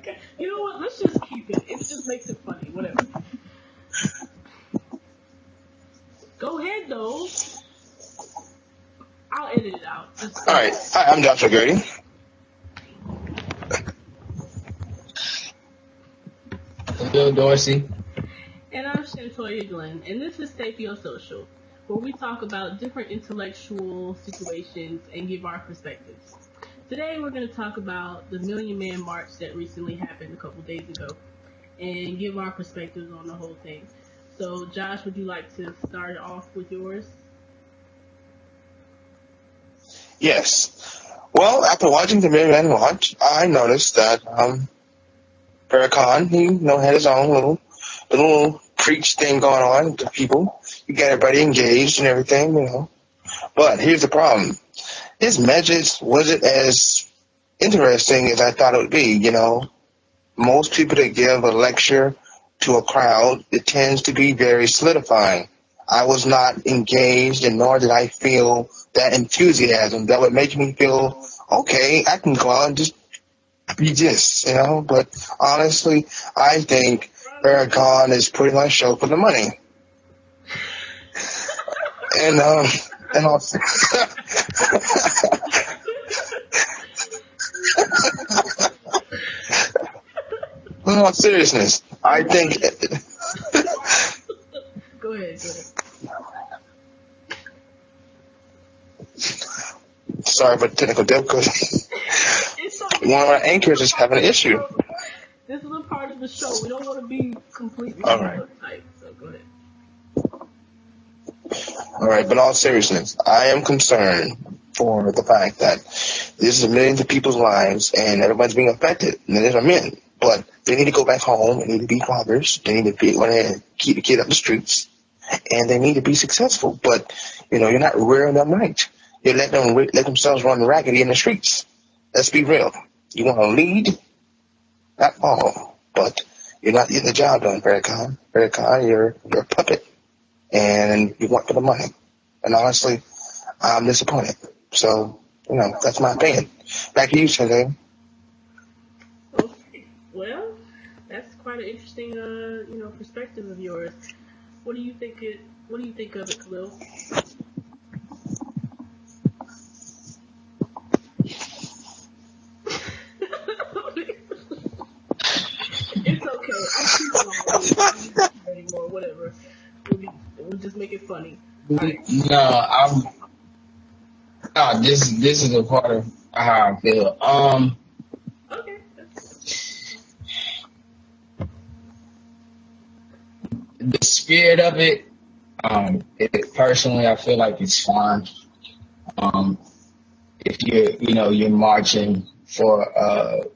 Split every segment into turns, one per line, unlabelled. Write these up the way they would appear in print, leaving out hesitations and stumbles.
Okay. You know what? Let's just keep it. It just makes it funny. Whatever. Go ahead, though. I'll edit it out.
All right. Hi, I'm Joshua Grady.
Bill Dorsey.
And I'm Shantoyia Glenn, and this is Sapiosocial, where we talk about different intellectual situations and give our perspectives. Today we're going to talk about the Million Man March that recently happened a couple days ago, and give our perspectives on the whole thing. So, Josh, would you like to start off with yours?
Yes. Well, after watching the Million Man March, I noticed that Farrakhan, he had his own little preach thing going on to people. He got everybody engaged and everything, But here's the problem. His message wasn't as interesting as I thought it would be, Most people that give a lecture to a crowd, it tends to be very solidifying. I was not engaged, and nor did I feel that enthusiasm that would make me feel, okay, I can go out and just be this, But honestly, I think Farrakhan is putting on a show for the money. And also, in all seriousness, I think.
Go ahead.
Sorry for the technical difficulty. One of our anchors is having an issue.
This is a part of the show. We don't want to be completely uptight, so go ahead.
All right, but in all seriousness, I am concerned for the fact that this is millions of people's lives and everybody's being affected. And these are men, but they need to go back home. They need to be fathers. They need to go ahead and keep the kid up the streets, and they need to be successful. But you're not rearing them right. You let themselves run raggedy in the streets. Let's be real. You want to lead, not follow, but you're not getting the job done, Farrakhan. Farrakhan, you're a puppet, and you want for the money. And honestly, I'm disappointed. So, that's my opinion. Back to you, Shantoyia.
Okay. Well, that's quite an interesting, perspective of yours. What do you think of it, Khalil? It's okay. I'm too long anymore. Whatever. We'll just make it funny. Right.
No, this is a part of how I feel.
Okay.
The spirit of it, personally, I feel like it's fine. If you're marching for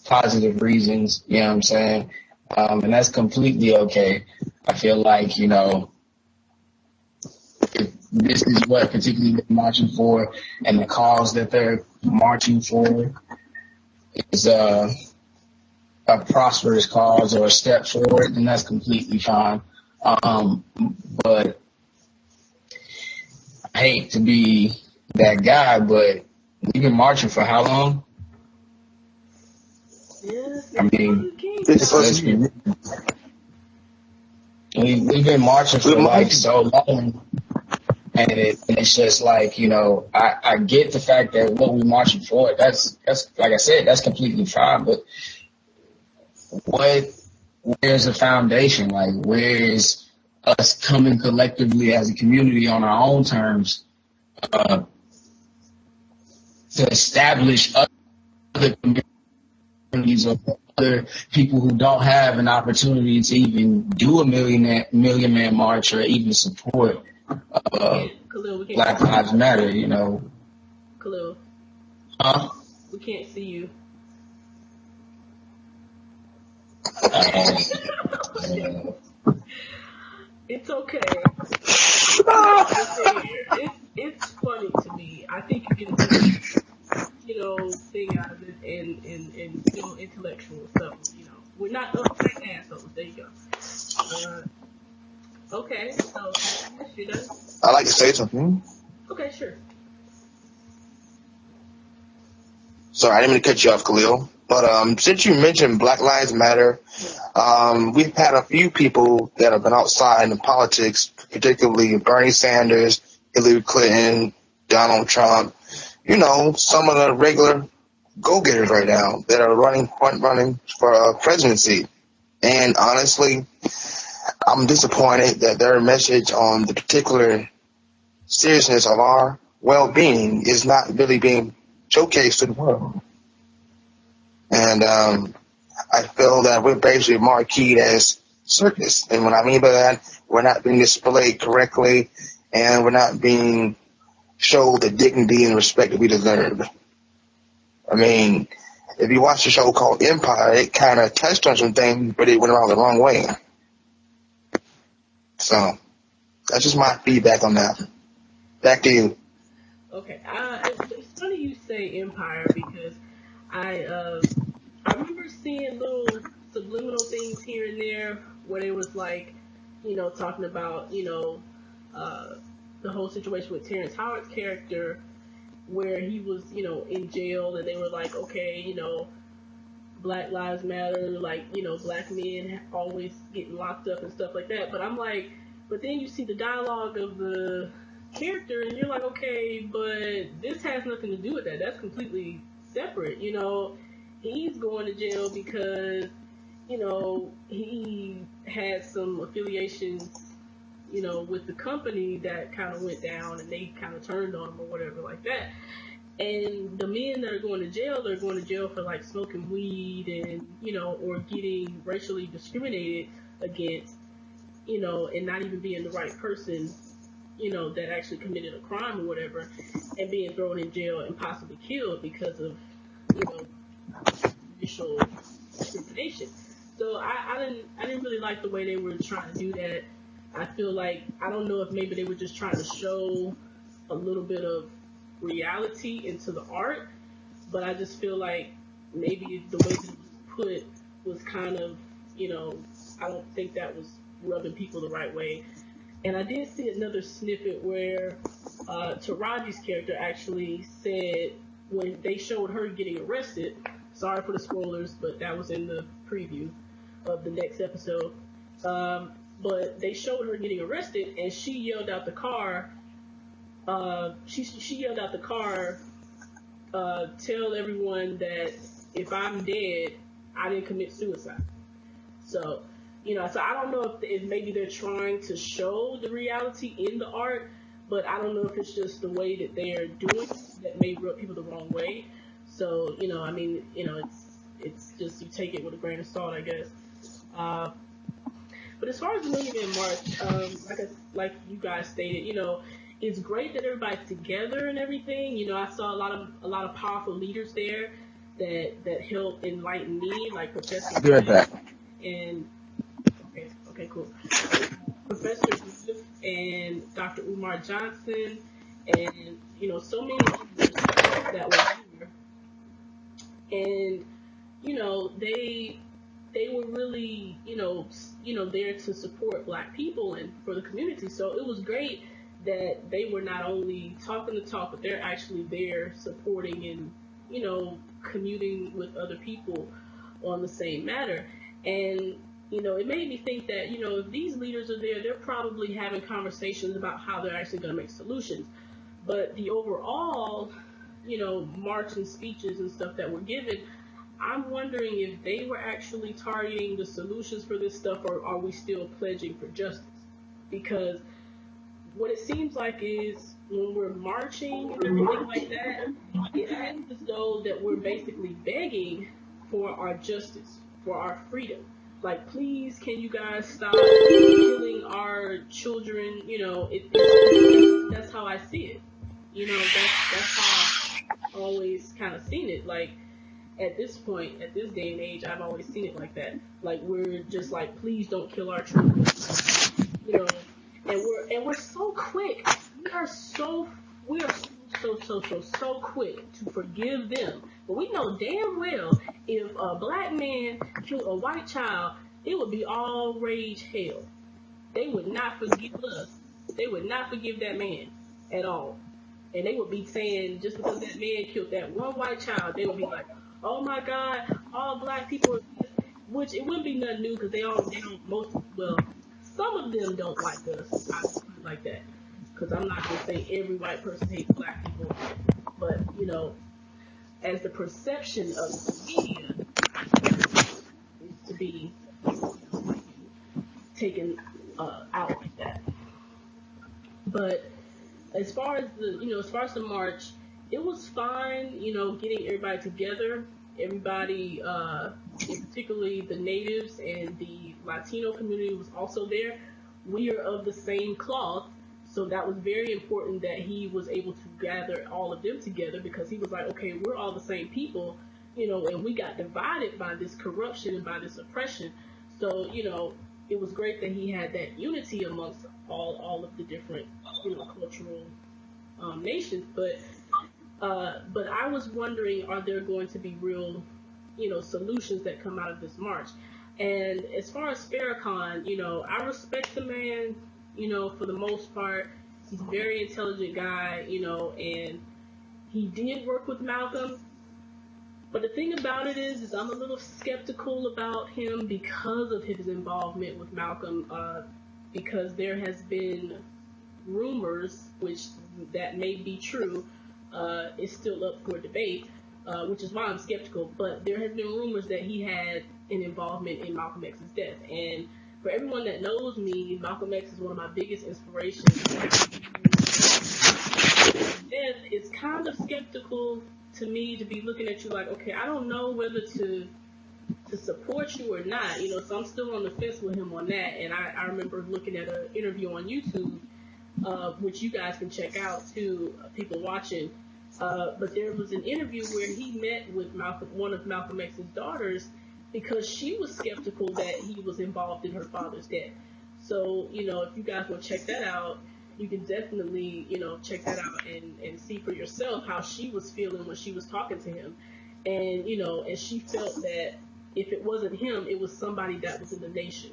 positive reasons, you know what I'm saying? And that's completely okay. I feel like, if this is what particularly they're marching for, and the cause that they're marching for is a prosperous cause or a step forward, then that's completely fine. But I hate to be that guy, but we've been marching for how long? I mean, we've been marching for like so long, and it's just like, I get the fact that what we're marching for, that's like I said, that's completely fine, but where's the foundation? Like, where's us coming collectively as a community on our own terms to establish other communities or other people who don't have an opportunity to even do a million man march or even support Black Lives Matter,
Khalil.
Huh?
We can't see you. It's okay. It's funny to me. I think you get a good, thing out of it and intellectual stuff. We're not uptight assholes. There you go. Okay, so you're done.
I'd like to say something.
Okay, sure.
Sorry, I didn't mean to cut you off, Khalil. But since you mentioned Black Lives Matter, we've had a few people that have been outside in politics, particularly Bernie Sanders, Hillary Clinton, Donald Trump. You know, some of the regular go-getters right now that are running for presidency. And honestly, I'm disappointed that their message on the particular seriousness of our well-being is not really being showcased to the world. And I feel that we're basically marqueed as circus. And what I mean by that, we're not being displayed correctly, and we're not being showed the dignity and respect that we deserve. I mean, if you watch the show called Empire, it kind of touched on some things, but it went around the wrong way. So that's just my feedback on that. Back to you.
Okay, it's funny you say Empire because I remember seeing little subliminal things here and there where it was like, talking about, the whole situation with Terrence Howard's character where he was, in jail and they were like, okay, Black Lives Matter, like, black men always getting locked up and stuff like that. But I'm like, but then you see the dialogue of the character and you're like, okay, but this has nothing to do with that. That's completely separate. He's going to jail because, he had some affiliations, with the company that kind of went down and they kind of turned on him or whatever like that. And the men that are going to jail, they're going to jail for like smoking weed and, or getting racially discriminated against, and not even being the right person, that actually committed a crime or whatever, and being thrown in jail and possibly killed because of, racial discrimination. So I didn't really like the way they were trying to do that. I feel like, I don't know if maybe they were just trying to show a little bit of reality into the art, but I just feel like maybe the way that it was put was kind of, I don't think that was rubbing people the right way. And I did see another snippet where Taraji's character actually said when they showed her getting arrested, sorry for the spoilers, but that was in the preview of the next episode, but they showed her getting arrested and she yelled out the car, she yelled out the car, tell everyone that if I'm dead, I didn't commit suicide. So, so I don't know if maybe they're trying to show the reality in the art, but I don't know if it's just the way that they're doing it that may rub people the wrong way. So, I mean, it's just, you take it with a grain of salt, I guess. But as far as the Million Man March, like you guys stated, it's great that everybody's together and everything. I saw a lot of powerful leaders there that helped enlighten me, like Professor
Be right back.
and okay, cool. Professor Griffith and Dr. Umar Johnson, and so many leaders that were here, and they were really there to support Black people and for the community. So it was great that they were not only talking the talk, but they're actually there supporting and commuting with other people on the same matter. And it made me think that if these leaders are there, they're probably having conversations about how they're actually going to make solutions. But the overall march and speeches and stuff that were given, I'm wondering if they were actually targeting the solutions for this stuff, or are we still pledging for justice? Because what it seems like is when we're marching and everything like that, it seems as though that we're basically begging for our justice, for our freedom. Like, please, can you guys stop killing our children? That's how I see it. That's how I've always kind of seen it. Like, at this point, at this day and age, I've always seen it like that. Like, we're just like, please don't kill our children. And we're so quick. We are so quick to forgive them. But we know damn well if a Black man killed a white child, it would be all rage hell. They would not forgive us. They would not forgive that man at all. And they would be saying, just because that man killed that one white child, they would be like, oh my God, all black people are this, which it wouldn't be nothing new because they don't, some of them don't like us. I put it like that. Because I'm not going to say every white person hates black people, but, as the perception of the media is to be taken out like that. But as far as the march, it was fine, getting everybody together. Everybody, and particularly the natives and the Latino community was also there. We are of the same cloth, so that was very important that he was able to gather all of them together, because he was like, okay, we're all the same people, and we got divided by this corruption and by this oppression. So, it was great that he had that unity amongst all of the different, cultural nations. But I was wondering, are there going to be real, solutions that come out of this march? And as far as Farrakhan, I respect the man, for the most part. He's a very intelligent guy, and he did work with Malcolm. But the thing about it is I'm a little skeptical about him because of his involvement with Malcolm, because there has been rumors, which that may be true, is still up for debate, which is why I'm skeptical. But there has been rumors that he had an involvement in Malcolm X's death. And for everyone that knows me, Malcolm X is one of my biggest inspirations. Death, it's kind of skeptical to me to be looking at you like, okay, I don't know whether to support you or not, so I'm still on the fence with him on that. And I remember looking at an interview on YouTube, which you guys can check out too, people watching. But there was an interview where he met with one of Malcolm X's daughters, because she was skeptical that he was involved in her father's death. So, if you guys want to check that out, you can definitely, check that out and see for yourself how she was feeling when she was talking to him. And, and she felt that if it wasn't him, it was somebody that was in the nation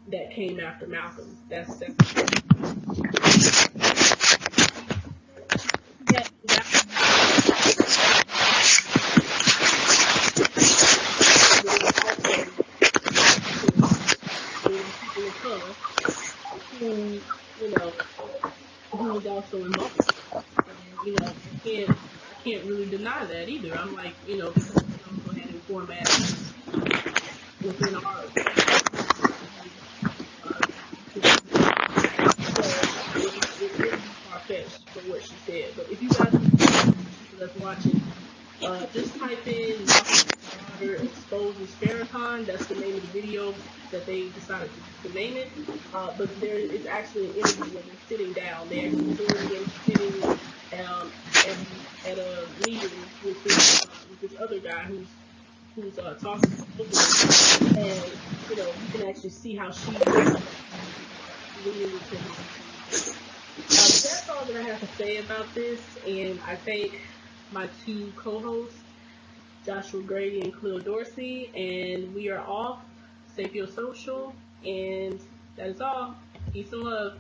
that came after Malcolm. That's who, who was also involved. And, I can't really deny that either. I'm like, because we also had informants within our it could be far-fetched for what she said. But if you guys that's watching, just type in Daughter Exposes Farrakhan. That's the name of the video that they decided to name it. But there is actually an interview where they're sitting down. They actually filmed them sitting at a meeting with this other guy who's talking to them. And you can actually see how she really that's all that I have to say about this, and I thank my two co-hosts, Joshua Grady and Cleo Dorsey, and we are off Sapiosocial, and that is all. Peace and love.